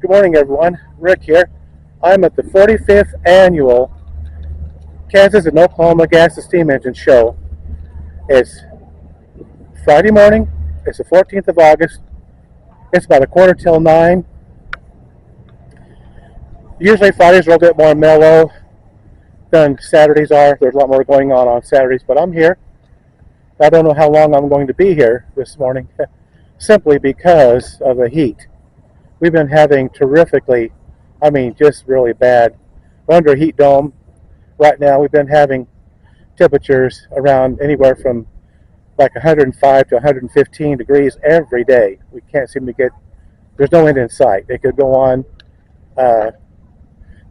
Good morning, everyone. Rick here. I'm at the 45th annual Kansas and Oklahoma Gas and Steam Engine Show. It's Friday morning. It's the 14th of August. It's about a quarter till 9. Usually Fridays are a little bit more mellow than Saturdays are. There's a lot more going on Saturdays, but I'm here. I don't know how long I'm going to be here this morning, simply because of the heat. We've been having just really bad. We're under a heat dome right now. We've been having temperatures around anywhere from like 105 to 115 degrees every day. We can't seem to get, there's no end in sight. It could go on uh,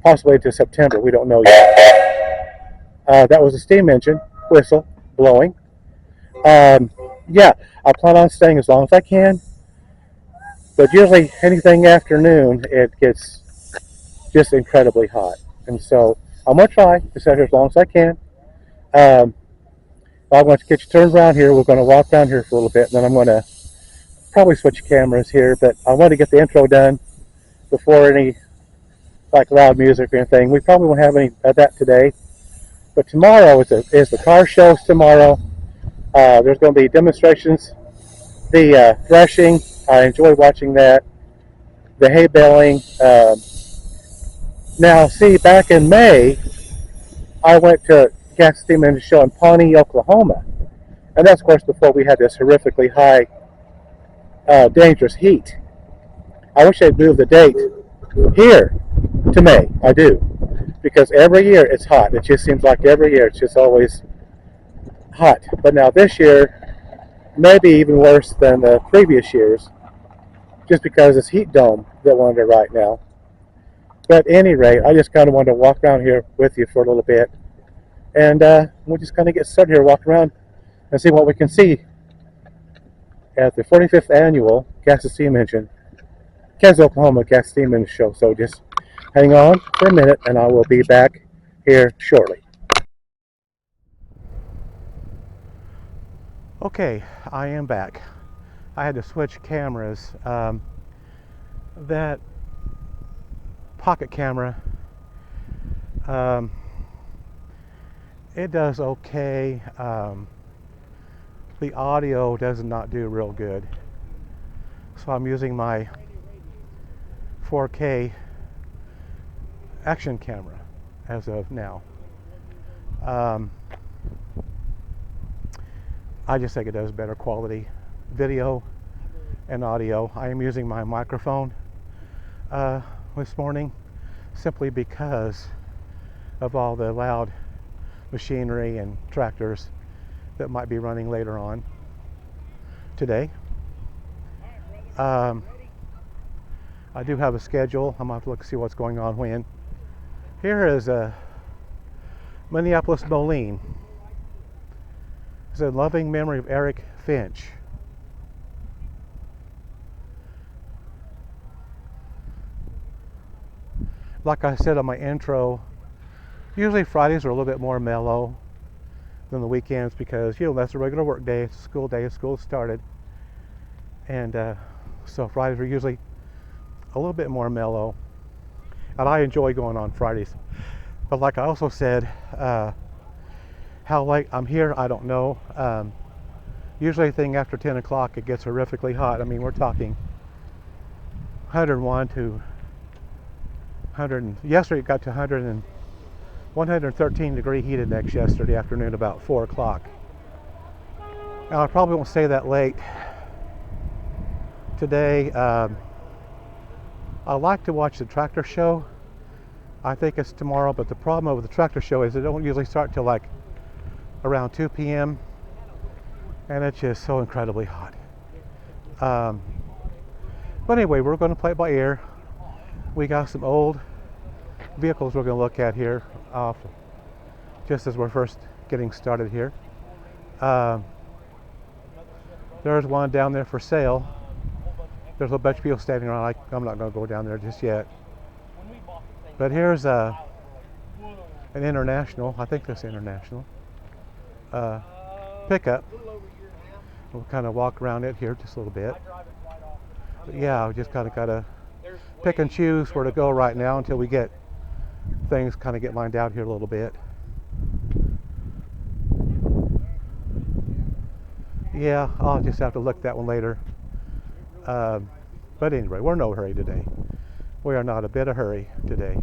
possibly to September. We don't know yet. That was a steam engine whistle blowing. Um, yeah, I plan on staying as long as I can, but usually anything afternoon, it gets just incredibly hot. And so I'm going to try to stay here as long as I can. Um, I'm going to get you turned around here. We're going to walk around here for a little bit, and then I'm going to probably switch cameras here. But I want to get the intro done before any like loud music or anything. We probably won't have any of that today. But tomorrow is the car shows tomorrow. There's going to be demonstrations. The threshing, I enjoy watching that. The hay baling. Now, see, back in May, I went to Gas Steam Engine Show in Pawnee, Oklahoma. And that's, of course, before we had this horrifically high, dangerous heat. I wish they'd move the date here to May. I do. Because every year it's hot. It just seems like every year it's just always hot. But now this year, maybe even worse than the previous years, just because this heat dome that we're under right now. But at any rate, I just kind of wanted to walk around here with you for a little bit. And we'll just kind of get started here, walk around and see what we can see at the 45th annual Gas and Steam Engine, Kansas, Oklahoma Gas and Steam Engine Show. So just hang on for a minute and I will be back here shortly. Okay, I am back. I had to switch cameras. That pocket camera, it does okay. The audio does not do real good. So I'm using my 4K action camera as of now. I just think it does better quality video and audio. I am using my microphone this morning simply because of all the loud machinery and tractors that might be running later on today. I do have a schedule. I'm going to have to look and see what's going on when. Here is Minneapolis Moline. It's in loving memory of Eric Finch. Like I said on my intro, usually Fridays are a little bit more mellow than the weekends because, that's a regular work day. It's a school day. School started. And so Fridays are usually a little bit more mellow. And I enjoy going on Fridays. But like I also said, how late I'm here, I don't know. Usually anything after 10 o'clock, it gets horrifically hot. I mean, we're talking 101 to 100. Yesterday it got to 113 degree heat index yesterday afternoon about 4 o'clock. Now I probably won't stay that late today. I like to watch the tractor show. I think it's tomorrow, but the problem with the tractor show is it don't usually start till like around 2 p.m. and it's just so incredibly hot. But anyway, we're going to play it by ear. We got some old vehicles we're going to look at here just as we're first getting started here. There's one down there for sale. There's a bunch of people standing around. I'm not going to go down there just yet. But here's an international, I think that's international, pickup. We'll kind of walk around it here just a little bit. But yeah, we just kind of got to pick and choose where to go right now until we get things kind of get lined out here a little bit. Yeah, I'll just have to look that one later. But anyway, we're in no hurry today. We are not a bit of hurry today.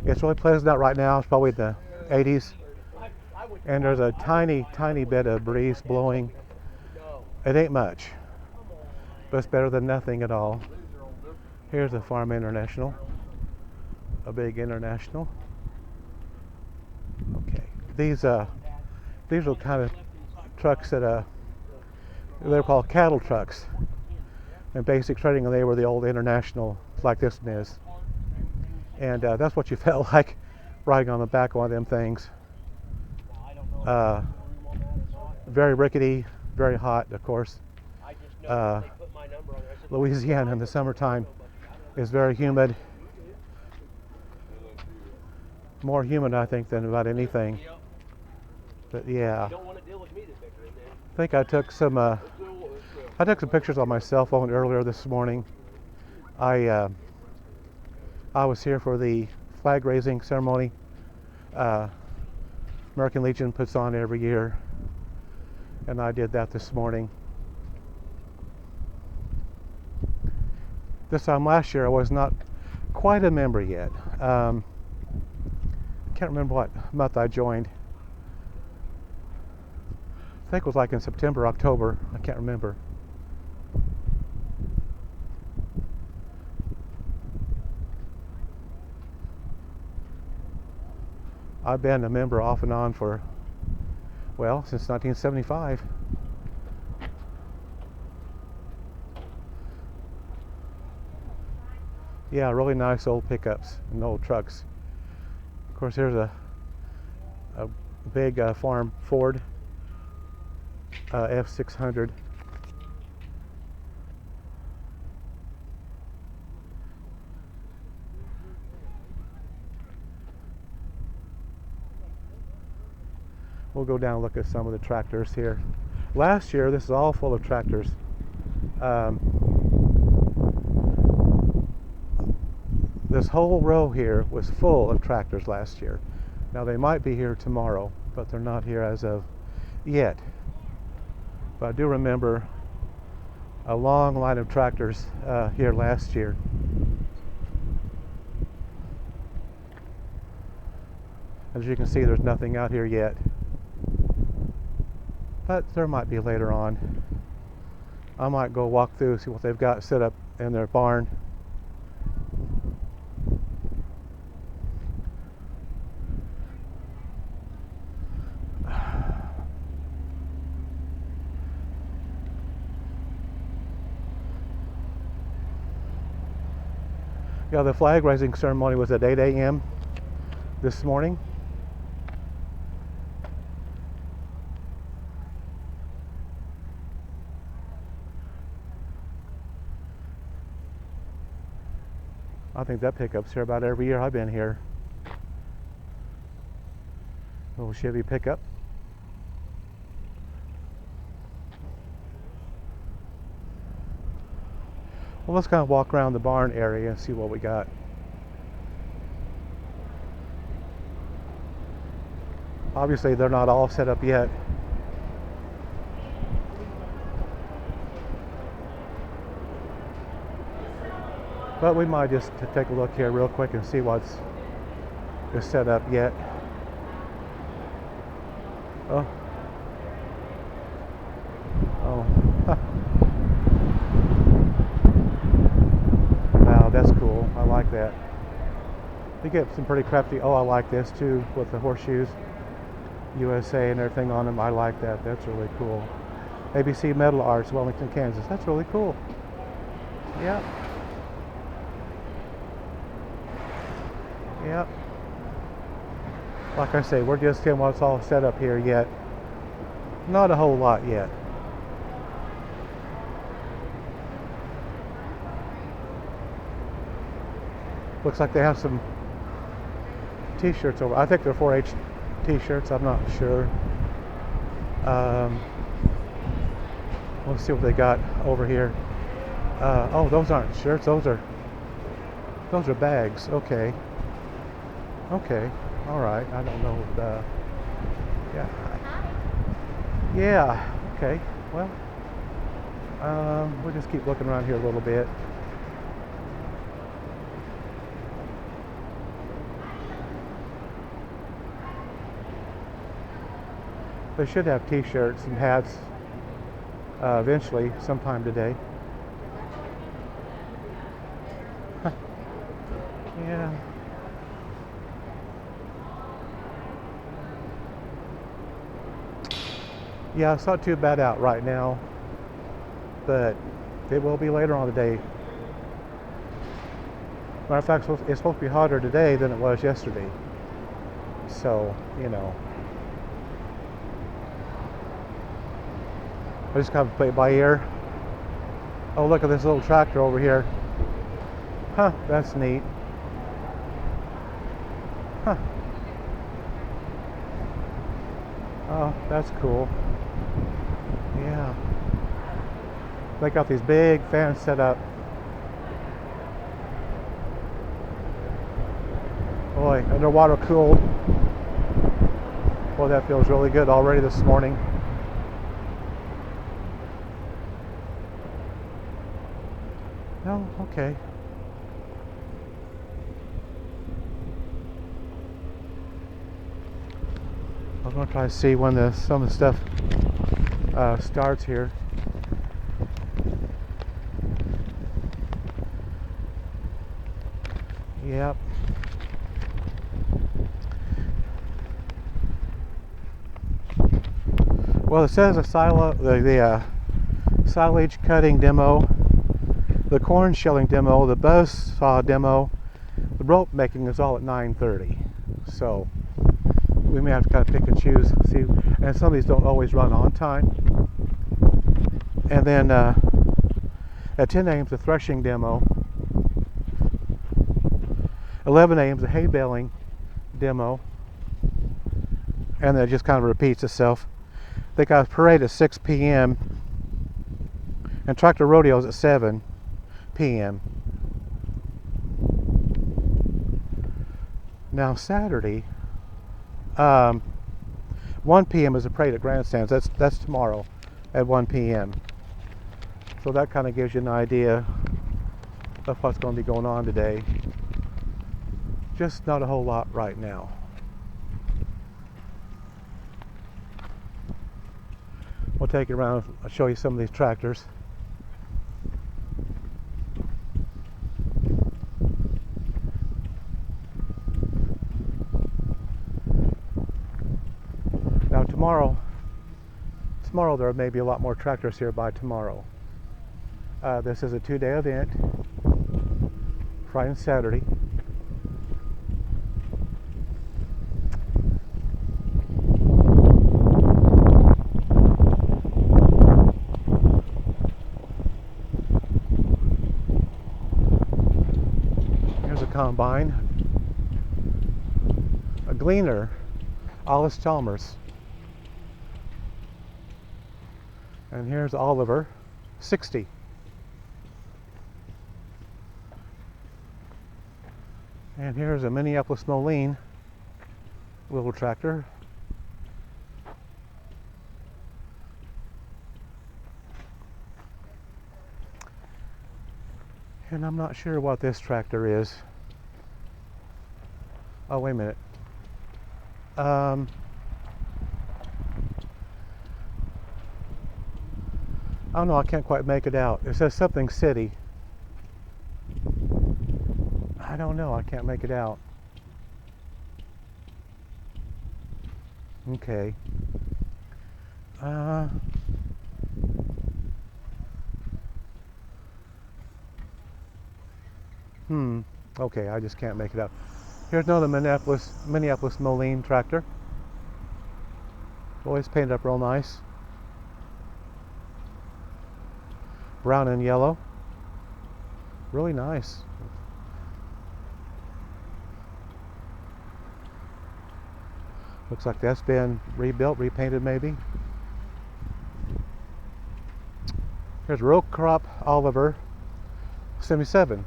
It's really pleasant out right now. It's probably the 80s. And there's a tiny, tiny bit of breeze blowing. It ain't much, but it's better than nothing at all. Here's the Farm International, a big international. Okay, these are kind of trucks that they're called cattle trucks. In basic trading, they were the old international, like this one is. And that's what you felt like riding on the back of one of them things. Very rickety, very hot, of course. Louisiana in the summertime is very humid. More humid, I think, than about anything. But yeah, I think I took some pictures on my cell phone earlier this morning. I was here for the flag raising ceremony. American Legion puts on every year, and I did that this morning. This time last year I was not quite a member yet. Can't remember what month I joined. I think it was like in September, October. I can't remember. I've been a member off and on for, well, since 1975. Yeah, really nice old pickups and old trucks. Of course, here's a big farm Ford F600. We'll go down and look at some of the tractors here. Last year, this is all full of tractors. This whole row here was full of tractors last year. Now they might be here tomorrow, but they're not here as of yet. But I do remember a long line of tractors here last year. As you can see, there's nothing out here yet, but there might be later on. I might go walk through, see what they've got set up in their barn. Yeah, the flag raising ceremony was at 8 a.m. this morning. I think that pickup's here about every year I've been here. Little Chevy pickup. Well, let's kind of walk around the barn area and see what we got. Obviously, they're not all set up yet. But we might just take a look here real quick and see what's set up yet. Oh. Oh. Wow, that's cool. I like that. You get some pretty crafty. Oh, I like this too with the horseshoes. USA and everything on them. I like that. That's really cool. ABC Metal Arts, Wellington, Kansas. That's really cool. Yeah. Yep. Like I say, we're just getting what's all set up here yet. Not a whole lot yet. Looks like they have some t-shirts over. I think they're 4-H t-shirts. I'm not sure. Let's see what they got over here. Oh, those aren't shirts. Those are bags. Okay. Okay. All right. I don't know. Yeah. Yeah. Okay. Well, we'll just keep looking around here a little bit. They should have t-shirts and hats eventually, sometime today. Yeah. Yeah, it's not too bad out right now, but it will be later on today. Matter of fact, it's supposed to be hotter today than it was yesterday. So, you know. I just kind of play it by ear. Oh, look at this little tractor over here. Huh, that's neat. Huh. Oh, that's cool. Yeah. They got these big fans set up. Boy, and they're water cooled. Boy, that feels really good already this morning. No, okay. I'm gonna try to see when some of the stuff starts here. Yep. Well, it says the silage cutting demo, the corn shelling demo, the buzz saw demo, the rope making is all at 9:30. So we may have to kind of pick and choose, see, and some of these don't always run on time. And then at 10 a.m. is the threshing demo. 11 a.m. is the hay baling demo. And then it just kind of repeats itself. They got a parade at 6 p.m. and tractor rodeos at 7 p.m. Now Saturday, 1 p.m. is a parade at grandstands. That's tomorrow at 1 p.m. So that kind of gives you an idea of what's going to be going on today. Just not a whole lot right now. We'll take you around. I'll show you some of these tractors. Now tomorrow there may be a lot more tractors here by tomorrow. This is a 2-day event, Friday and Saturday. Here's a combine, a Gleaner, Allis-Chalmers. And here's Oliver, 60. And here's a Minneapolis Moline little tractor. And I'm not sure what this tractor is. Oh, wait a minute. Oh no, I can't quite make it out. It says something city. I don't know, I can't make it out. Okay. Okay, I just can't make it out. Here's another Minneapolis Moline tractor. Boy, it's painted up real nice. Brown and yellow. Really nice. Looks like that's been rebuilt, repainted maybe. Here's row crop Oliver, 77.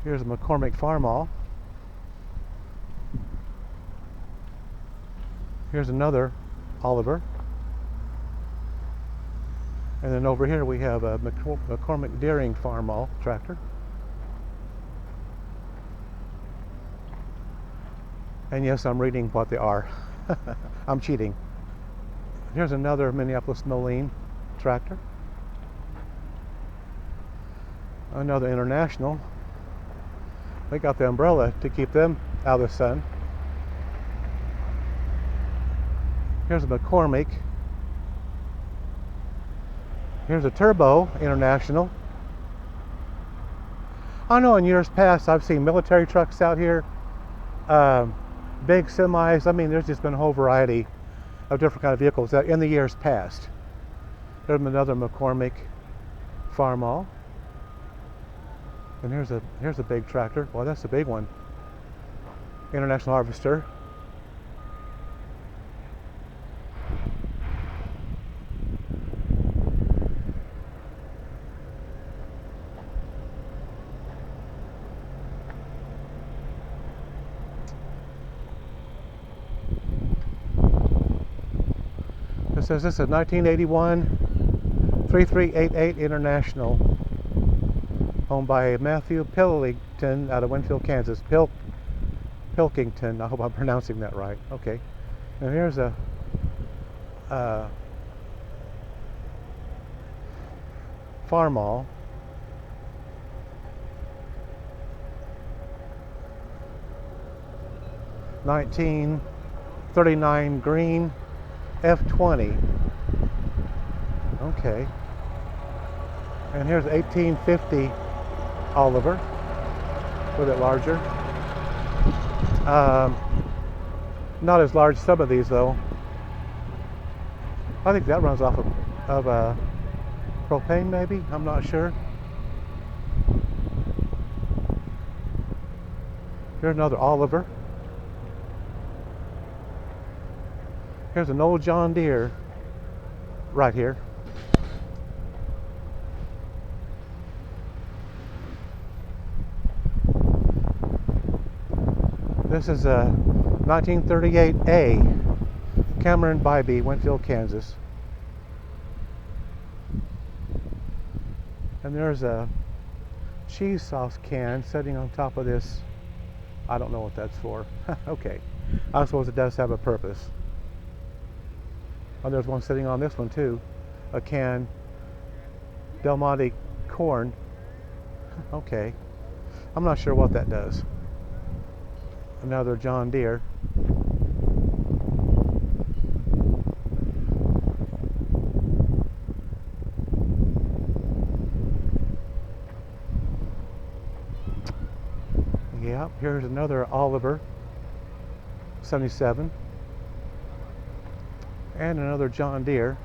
Here's a McCormick Farmall. Here's another Oliver. And then over here we have a McCormick Deering Farmall tractor. And yes, I'm reading what they are. I'm cheating. Here's another Minneapolis Moline tractor. Another International. They got the umbrella to keep them out of the sun. Here's a McCormick. Here's a Turbo International. I know in years past I've seen military trucks out here, big semis. I mean, there's just been a whole variety of different kind of vehicles in the years past. There's another McCormick Farmall. And here's a big tractor. Well, that's a big one. International Harvester. It says this is a 1981 3388 International, owned by Matthew Pilkington out of Winfield, Kansas. Pilkington. I hope I'm pronouncing that right. Okay. And here's a Farmall. $1939 green F20. Okay. And here's 1850 Oliver, a little bit larger. Not as large as some of these though. I think that runs off of propane maybe, I'm not sure. Here's another Oliver. Here's an old John Deere right here. This is a 1938A Cameron Bybee, Winfield, Kansas. And there's a cheese sauce can sitting on top of this. I don't know what that's for. Okay. I suppose it does have a purpose. Oh, there's one sitting on this one too. A can. Del Monte corn. Okay. I'm not sure what that does. Another John Deere. Yep, here's another Oliver 77. And another John Deere.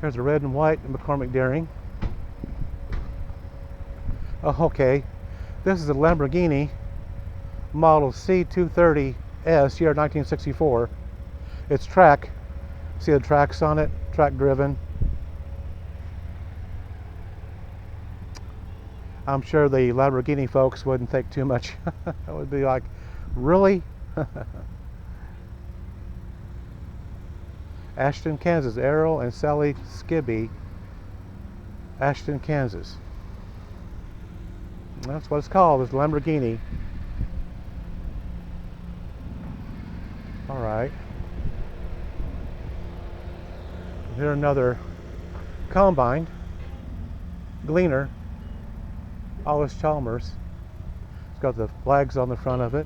Here's a red and white McCormick Deering. Oh, okay. This is a Lamborghini model C230S, year 1964. It's track. See the tracks on it? Track driven. I'm sure the Lamborghini folks wouldn't think too much. It would be like, really? Ashton, Kansas. Errol and Sally Skibby. Ashton, Kansas. That's what it's called, is Lamborghini. Alright. Here's another combine. Gleaner. Allis Chalmers. It's got the flags on the front of it.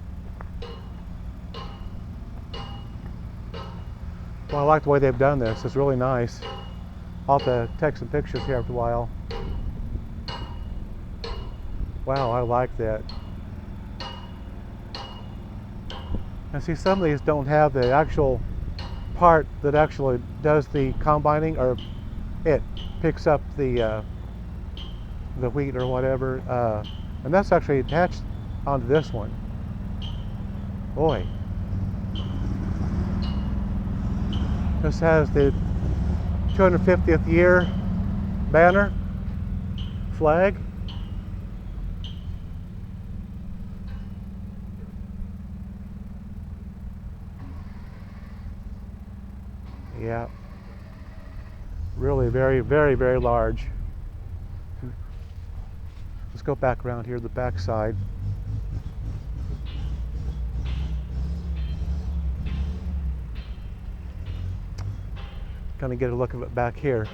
Well, I like the way they've done this. It's really nice. I'll have to take some pictures here after a while. Wow, I like that. And see, some of these don't have the actual part that actually does the combining, or it picks up the wheat or whatever. And that's actually attached onto this one. Boy. This has the 250th year banner, flag. Yeah, really very, very, very large. Let's go back around here to the back side. Kind of get a look of it back here.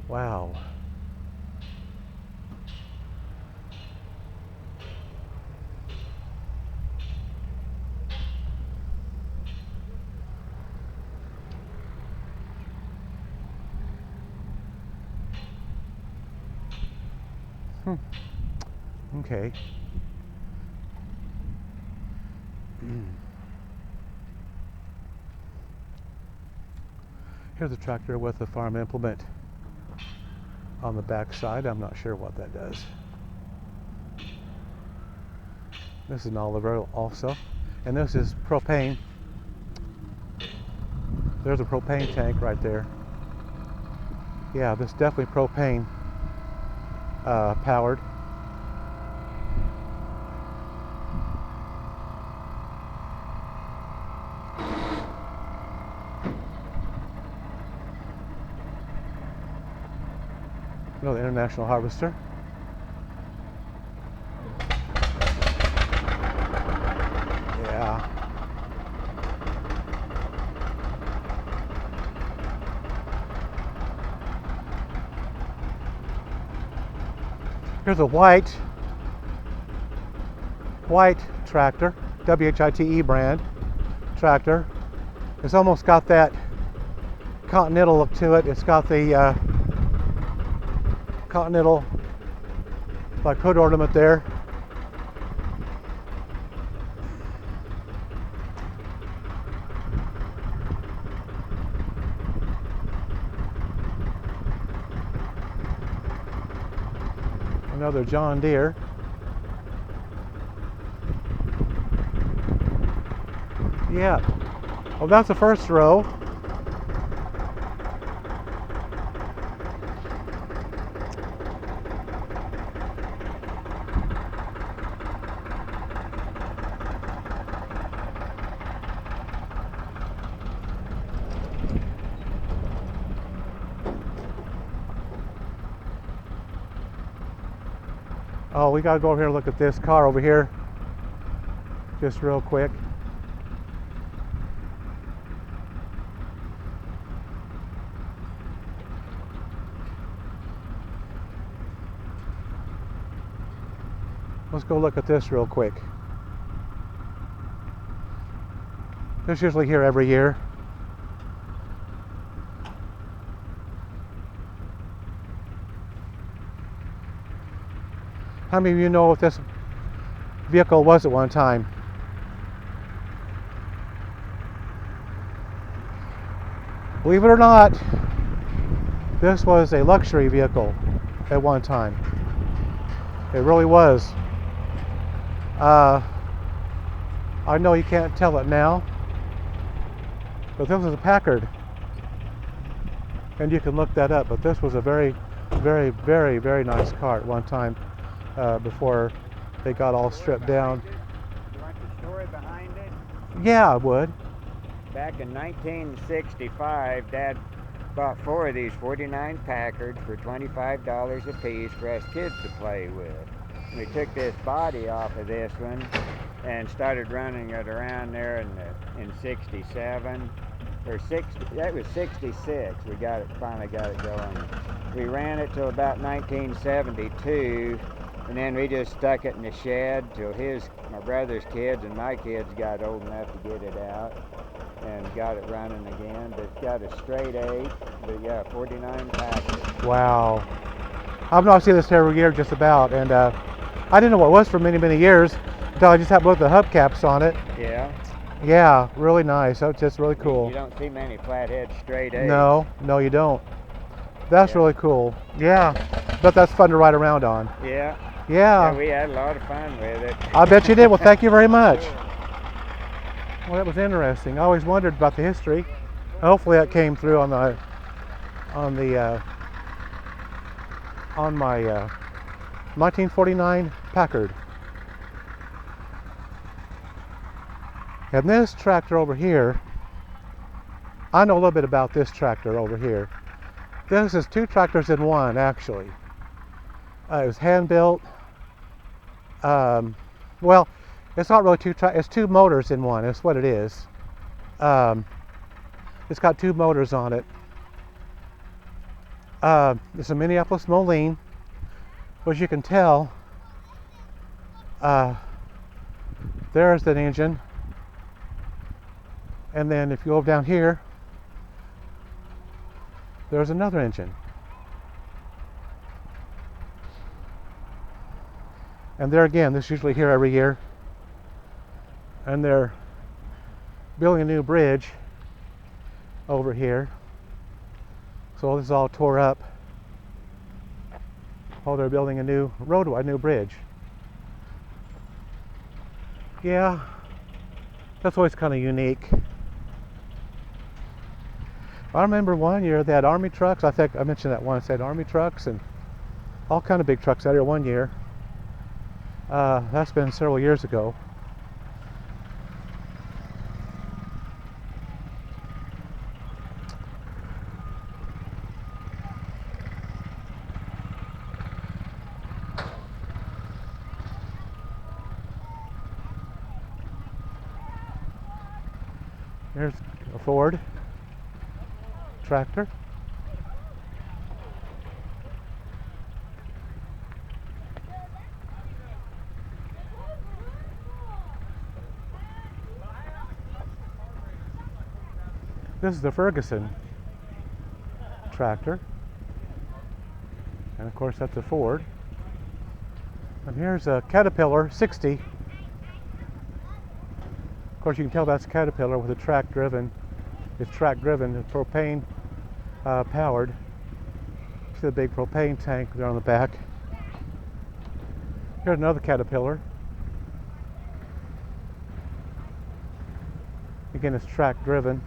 Wow. Okay. Here's a tractor with a farm implement on the back side. I'm not sure what that does. This is an Oliver also, and this is propane. There's a propane tank right there. Yeah, this is definitely propane powered. Another International Harvester. Yeah. Here's a white tractor, WHITE brand tractor. It's almost got that Continental look to it. It's got the Continental like hood ornament there. Another John Deere. Yeah. Well, that's the first row. Oh, we gotta go over here and look at this car over here. Just real quick. Let's go look at this real quick. It's usually here every year. How many of you know what this vehicle was at one time? Believe it or not, this was a luxury vehicle at one time. It really was. I know you can't tell it now, but this was a Packard. And you can look that up, but this was a very, very, very, very nice car at one time before they got all stripped down. You want the story behind it? Yeah, I would. Back in 1965, Dad bought 4 of these 49 Packards for $25 a piece for us kids to play with. We took this body off of this one and started running it around there in 67 or 60. That was 66. We finally got it going. We ran it till about 1972, and then we just stuck it in the shed till my brother's kids and my kids got old enough to get it out and got it running again. But it's got a straight 8, but yeah, 49 Packard. Wow. I've not seen this every year just about, and I didn't know what it was for many, many years until I just happened to look at the hubcaps on it. Yeah. Yeah, really nice. That's just really cool. You don't see many flathead straight 8s. No, you don't. That's really cool. Yeah, but that's fun to ride around on. Yeah. Yeah. We had a lot of fun with it. I bet you did. Well, thank you very much. Well, that was interesting. I always wondered about the history. Hopefully that came through on the on my 1949 Packard. And this tractor over here, I know a little bit about this tractor over here. This is two tractors in one, actually. It was hand built. Well, it's not really it's two motors in one. That's what it is. It's got two motors on it. It's a Minneapolis Moline. As you can tell, there's an engine. And then if you go down here, there's another engine. And there again, this is usually here every year. And they're building a new bridge over here. So this is all tore up. Oh, they're building a new roadway, a new bridge. Yeah, that's always kind of unique. I remember one year they had army trucks. I think I mentioned that once. They had army trucks and all kind of big trucks out here one year. That's been several years ago. Here's a Ford tractor. This is the Ferguson tractor. And of course that's a Ford. And here's a Caterpillar 60. Of course you can tell that's Caterpillar with a track driven. It's track driven, it's propane powered. See the big propane tank there on the back. Here's another Caterpillar. Again, it's track driven.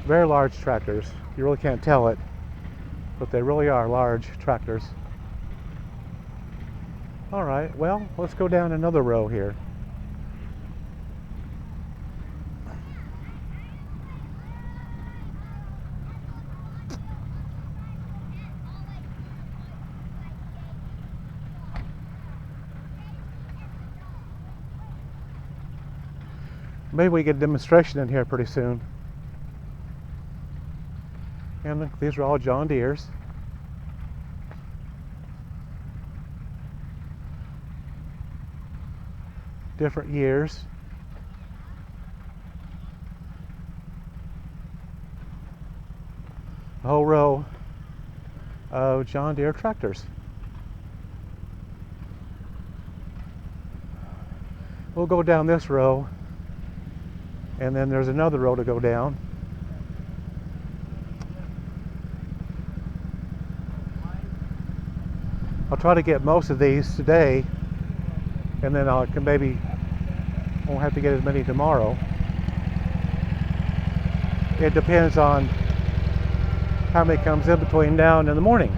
Very large tractors. You really can't tell it, but they really are large tractors. All right, well, let's go down another row here. Maybe we get a demonstration in here pretty soon. And these are all John Deere's. Different years. A whole row of John Deere tractors. We'll go down this row, and then there's another row to go down. I'll try to get most of these today, and then I can maybe won't have to get as many tomorrow. It depends on how many comes in between now and in the morning.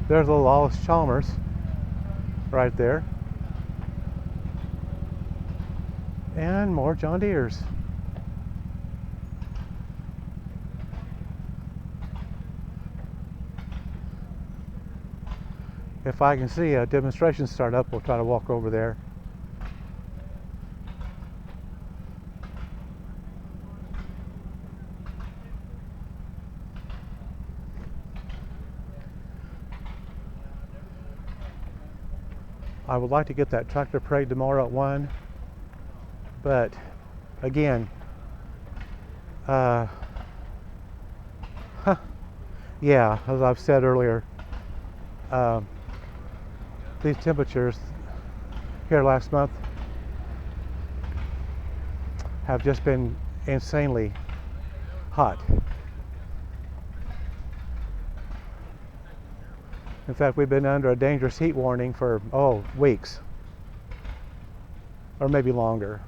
There's a little Wallace Chalmers right there. And more John Deere's. If I can see a demonstration start up, we'll try to walk over there. I would like to get that tractor parade tomorrow at 1, but again, yeah, as I've said earlier, these temperatures here last month have just been insanely hot. In fact, we've been under a dangerous heat warning for, weeks. Or maybe longer.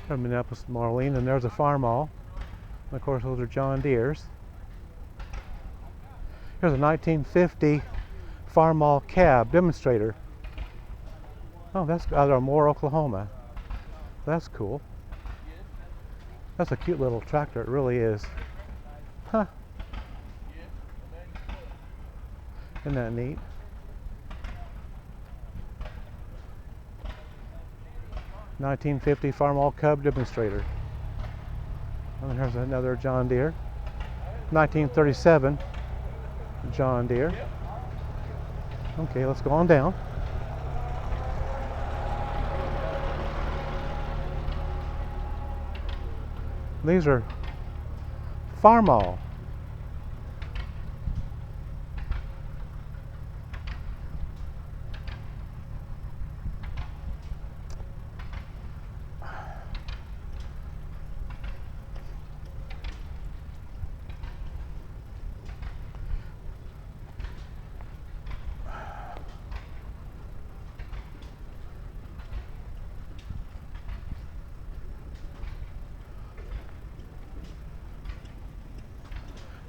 From Minneapolis, Marlene, and there's a Farmall. And of course, those are John Deere's. Here's a 1950 Farmall cab demonstrator. Oh, that's out of Moore, Oklahoma. That's cool. That's a cute little tractor, it really is. Huh. Isn't that neat? (1950) Farmall Cub demonstrator. And here's another John Deere. 1937 John Deere. Okay, let's go on down. These are Farmall.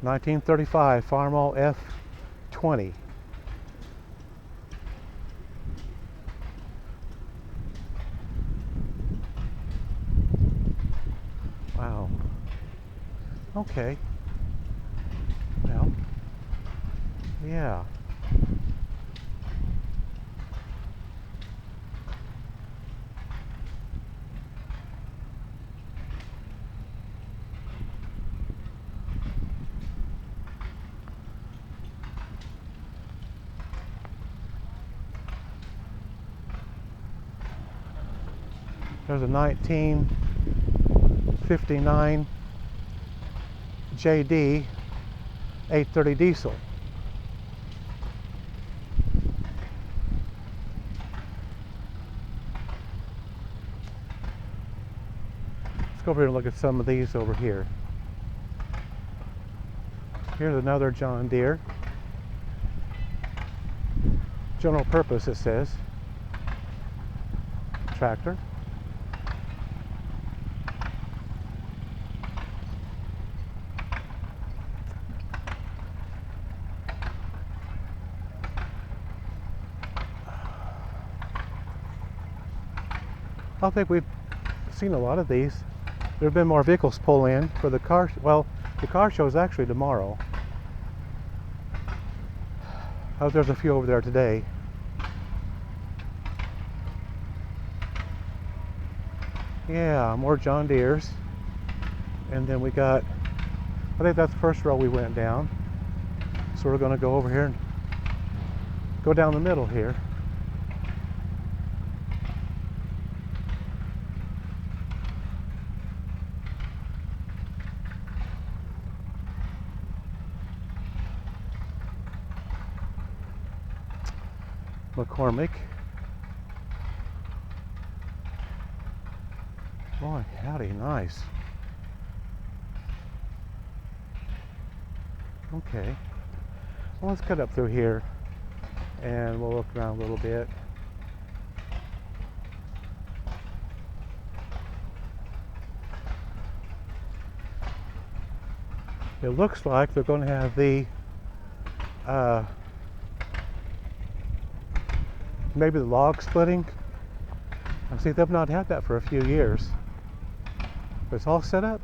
(1935) Farmall F20. Wow. Okay. Well, yeah. There's a 1959 JD 830 diesel. Let's go over here and look at some of these over here. Here's another John Deere. General purpose, it says. Tractor. I think we've seen a lot of these. There have been more vehicles pull in for the car. Well, the car show is actually tomorrow. Oh, there's a few over there today. Yeah, more John Deere's. And then we got, I think that's the first row we went down. So we're going to go over here and go down the middle here. McCormick. Boy, howdy, nice. Okay. Well, let's cut up through here and we'll look around a little bit. It looks like they're going to have the maybe the log splitting. I see they've not had that for a few years. But it's all set up.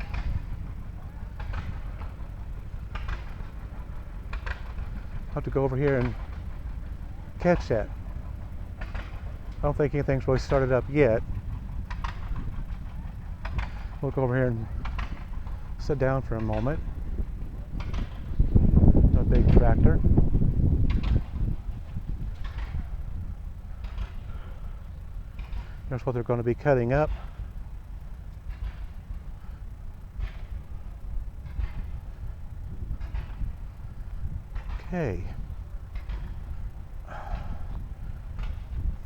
I'll have to go over here and catch that. I don't think anything's really started up yet. We'll go over here and sit down for a moment. A big tractor. Here's what they're going to be cutting up. Okay.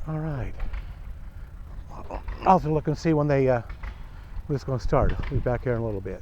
All right. I'll have to look and see when it's going to start. I'll be back here in a little bit.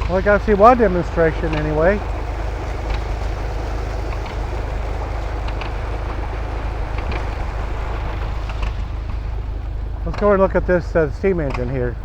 Well, I got to see one demonstration anyway. Let's go and look at this steam engine here.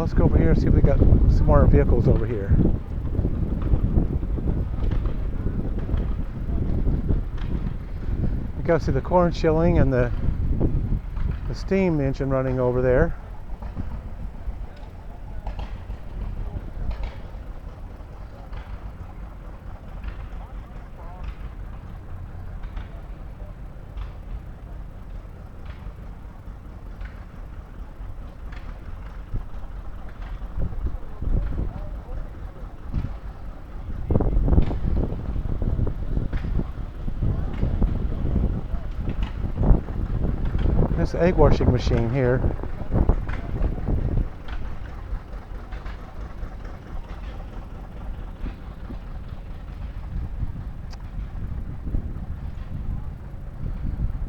let's go over here and see if we got some more vehicles over here. You can see the corn chilling and the steam engine running over there. There's the egg washing machine here.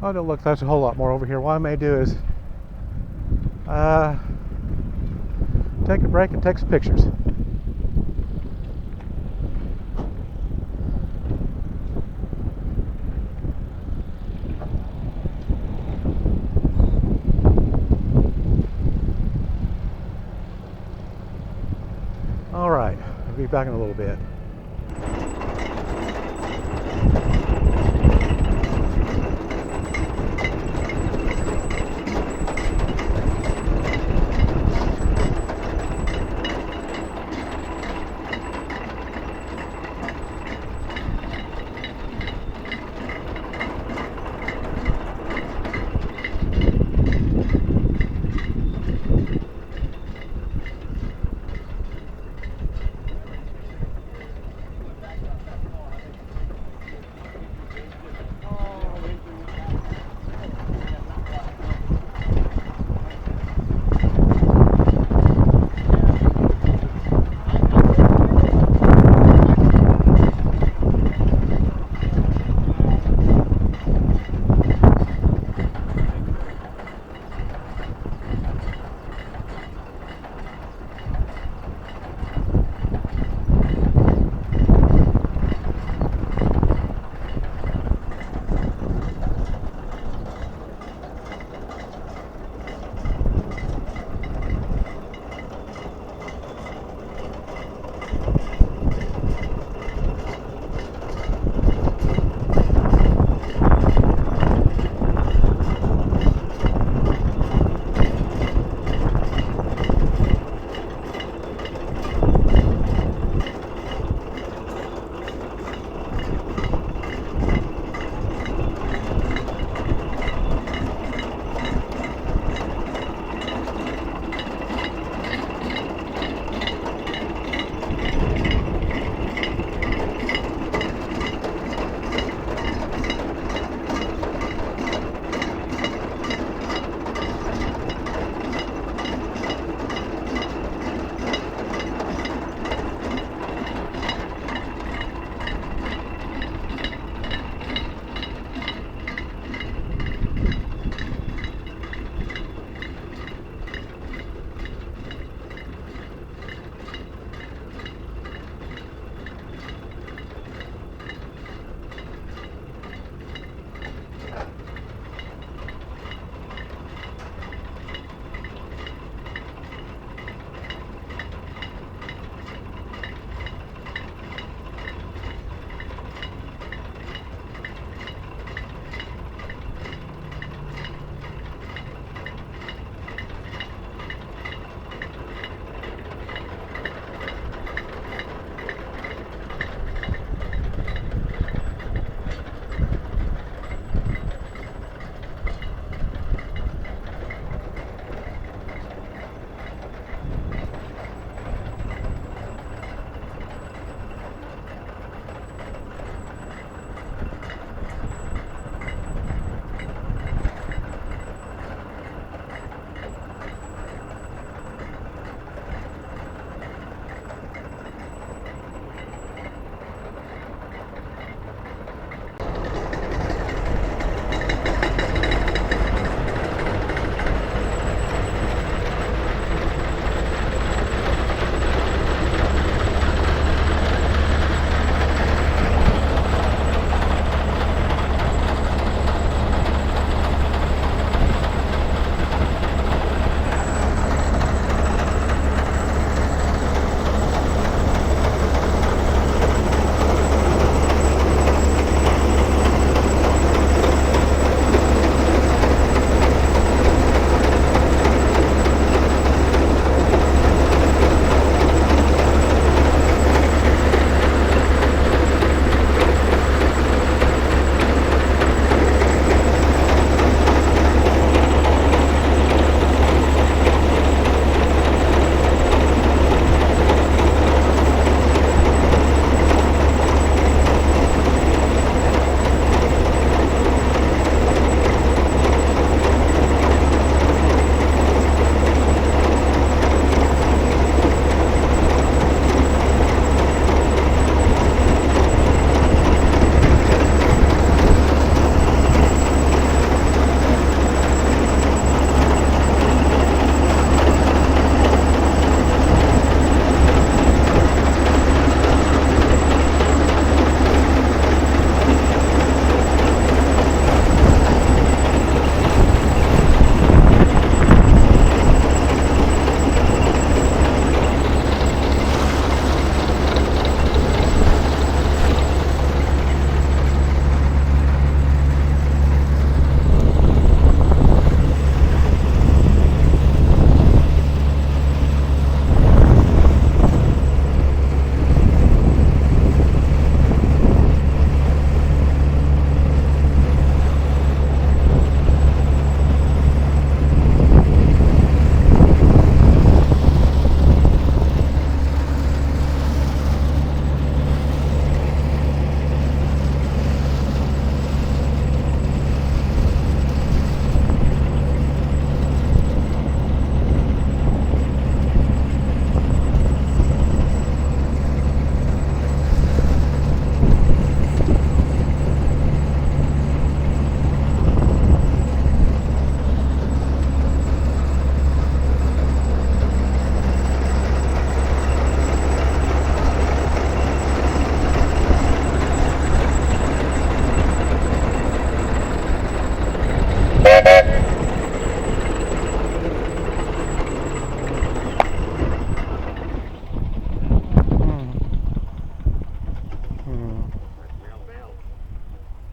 Oh, no, look, there's a whole lot more over here. What I may do is take a break and take some pictures. All right, I'll be back in a little bit.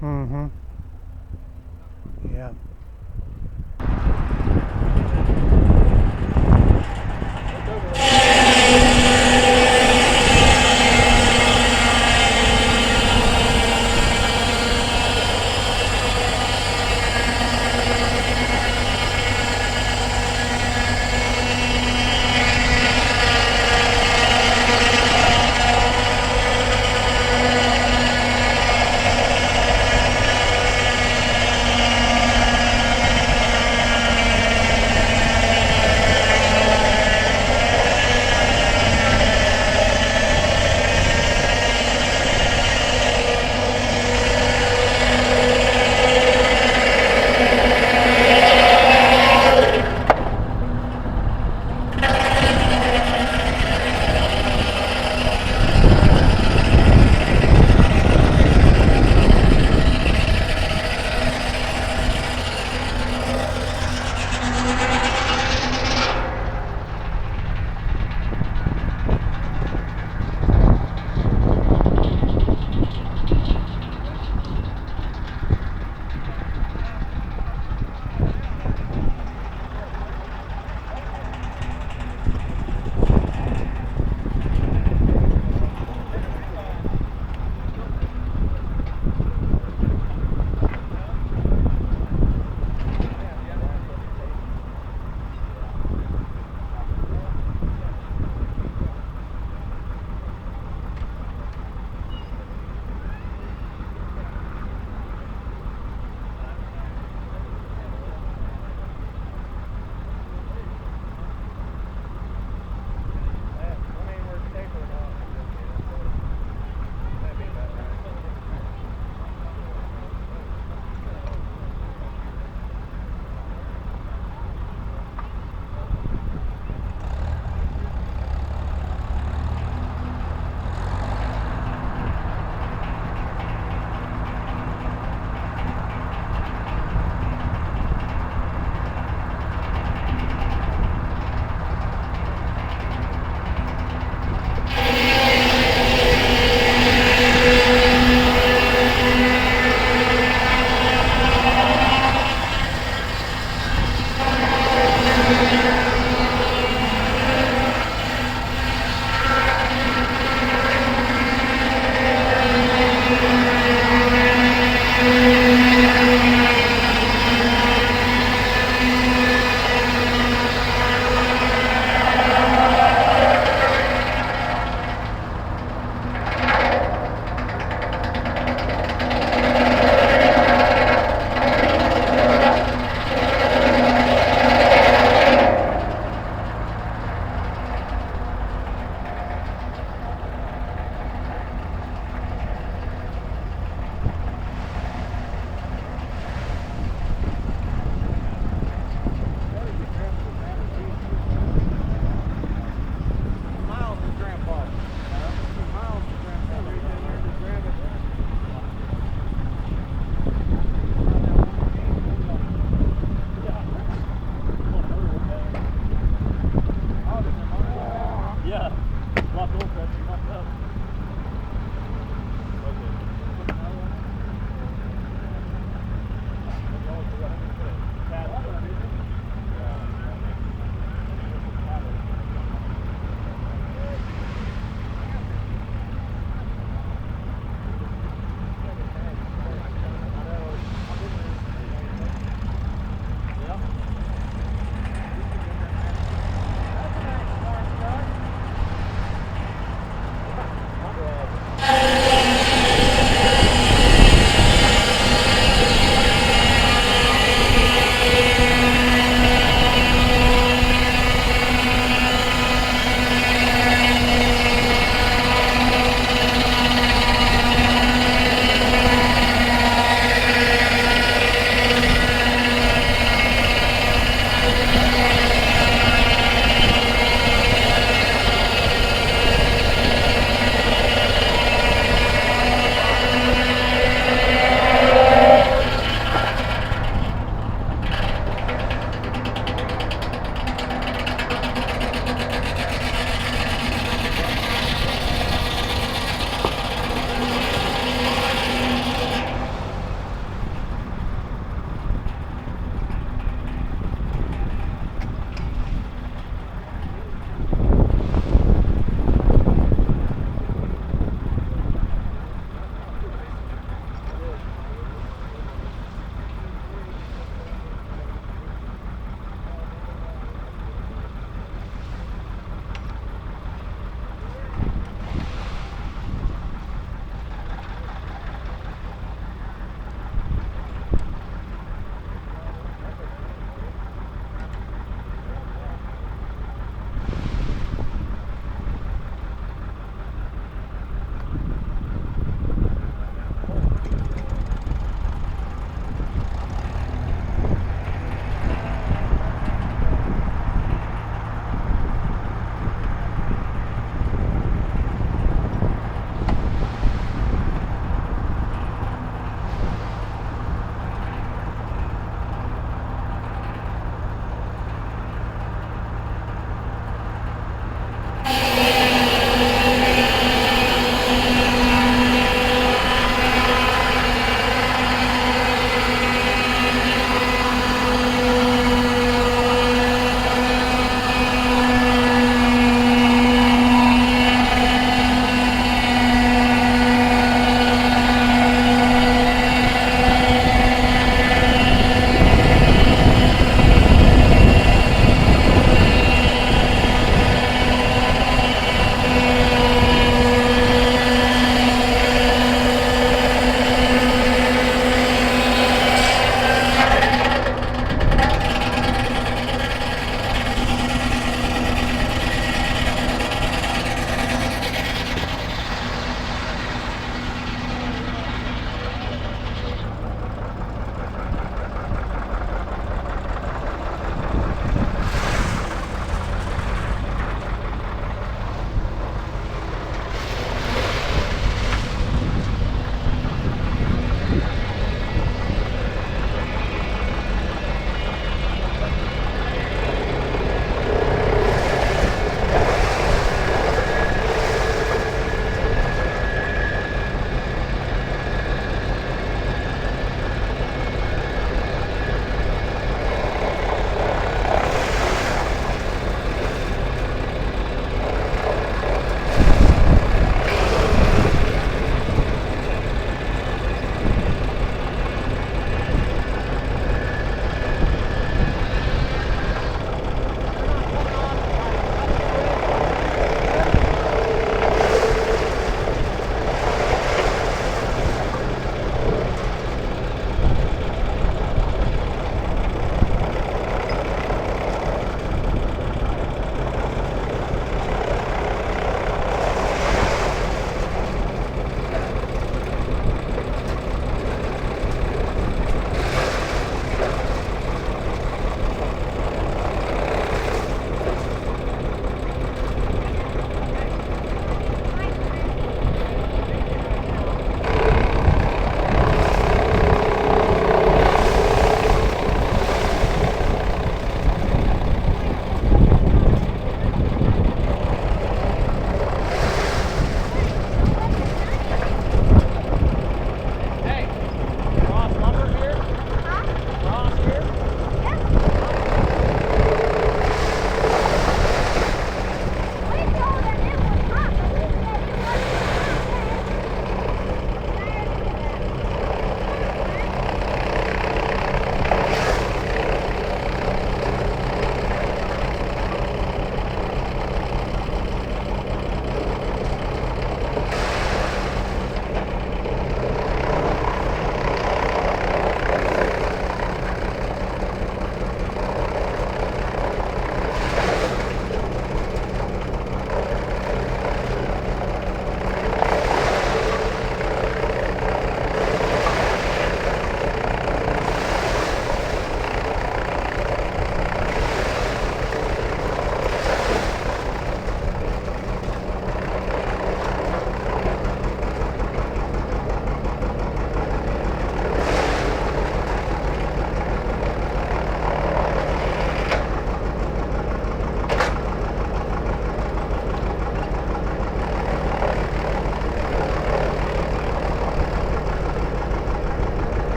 Mm-hmm. Yeah.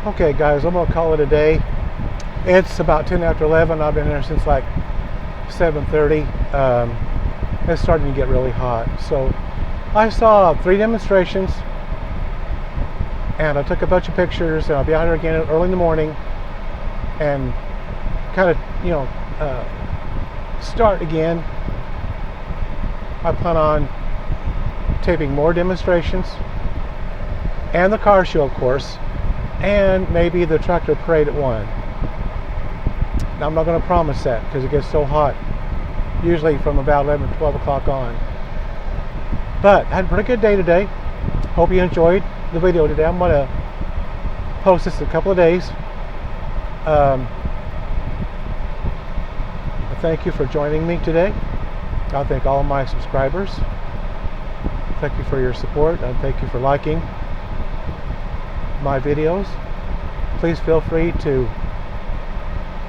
Okay, guys, I'm gonna call it a day. It's about 10 after 11. I've been there since like 7:30. It's starting to get really hot. So I saw 3 demonstrations, and I took a bunch of pictures, and I'll be out here again early in the morning and kind of, start again. I plan on taping more demonstrations and the car show, of course, and maybe the tractor parade at 1. Now, I'm not going to promise that because it gets so hot, usually from about 11 or 12 o'clock on. But I had a pretty good day today. Hope you enjoyed the video today. I'm going to post this in a couple of days. Thank you for joining me today. I thank all of my subscribers. Thank you for your support, and thank you for liking my videos. Please feel free to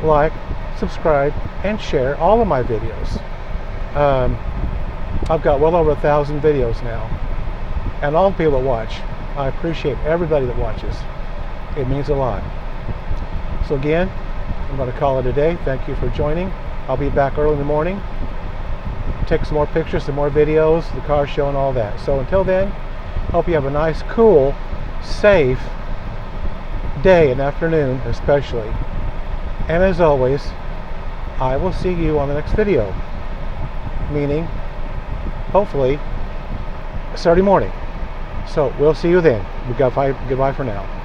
like, subscribe, and share all of my videos. I've got well over 1,000 videos now, and all the people that watch. I appreciate everybody that watches. It means a lot. So again, I'm going to call it a day. Thank you for joining. I'll be back early in the morning. Take some more pictures, some more videos, the car show and all that. So until then, hope you have a nice, cool, safe day and afternoon especially. And as always, I will see you on the next video. Meaning, hopefully, Saturday morning. So we'll see you then. Goodbye for now.